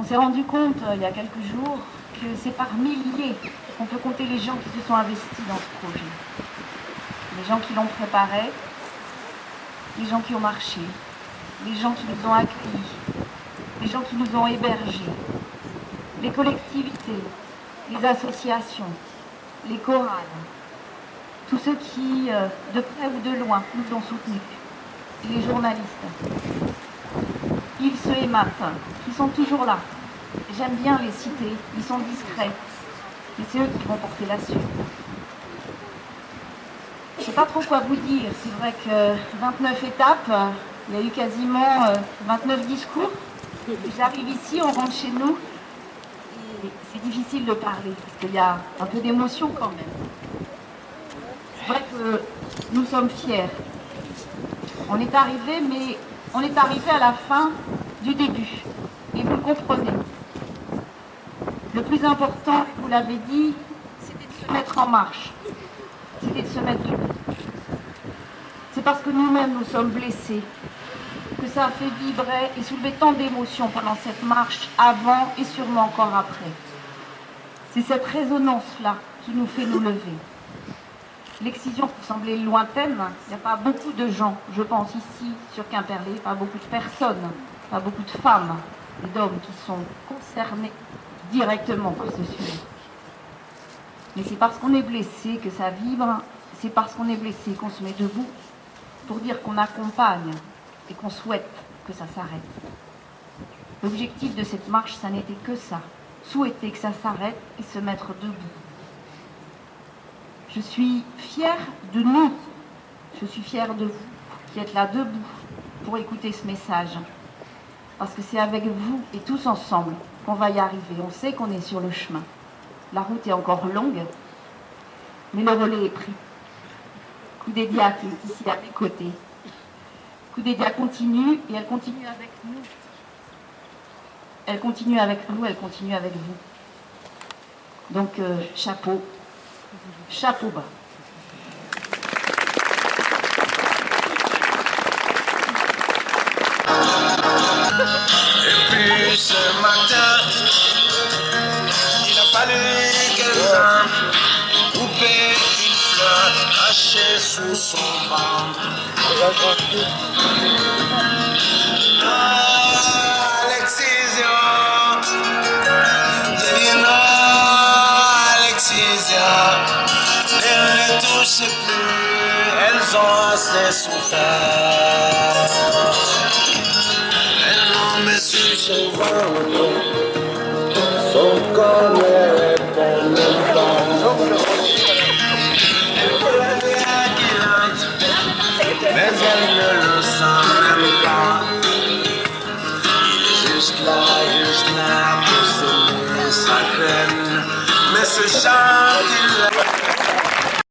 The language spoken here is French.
s'est rendu compte il y a quelques jours que c'est par milliers qu'on peut compter les gens qui se sont investis dans ce projet. Les gens qui l'ont préparé, les gens qui ont marché, les gens qui nous ont accueillis, les gens qui nous ont hébergés, les collectivités, les associations, les chorales, tous ceux qui, de près ou de loin, nous ont soutenus, et les journalistes. Ils se ématent, ils sont toujours là. J'aime bien les citer, ils sont discrets, mais c'est eux qui vont porter la suite. Je ne sais pas trop quoi vous dire, c'est vrai que 29 étapes, il y a eu quasiment 29 discours. J'arrive ici, on rentre chez nous, et c'est difficile de parler, parce qu'il y a un peu d'émotion quand même. C'est vrai que nous sommes fiers. On est arrivé, mais on est arrivé à la fin du début. Et vous le comprenez. Le plus important, vous l'avez dit, c'était de se mettre en marche. C'était de se mettre debout. C'est parce que nous-mêmes nous sommes blessés que ça a fait vibrer et soulever tant d'émotions pendant cette marche, avant et sûrement encore après. C'est cette résonance-là qui nous fait nous lever. L'excision peut sembler lointaine, il n'y a pas beaucoup de gens, je pense ici sur Quimperlé, pas beaucoup de personnes, pas beaucoup de femmes et d'hommes qui sont concernés directement par ce sujet. Mais c'est parce qu'on est blessé que ça vibre, c'est parce qu'on est blessé qu'on se met debout pour dire qu'on accompagne et qu'on souhaite que ça s'arrête. L'objectif de cette marche, ça n'était que ça, souhaiter que ça s'arrête et se mettre debout. Je suis fière de nous, je suis fière de vous qui êtes là debout pour écouter ce message. Parce que c'est avec vous et tous ensemble qu'on va y arriver. On sait qu'on est sur le chemin. La route est encore longue, mais le relais est pris. Coup des diacres est ici à mes côtés. Coup des diacres continue et elle continue avec nous. Elle continue avec nous, elle continue avec vous. Donc chapeau. Chapeau bas. Et puis ce matin, il a fallu quelqu'un couper une fleur cachée sous son ventre. Alexisia, j'ai dit non, Alexisia. Ne les touchez plus, elles ont assez souffert. Elles n'ont mais su son ventre, son corps.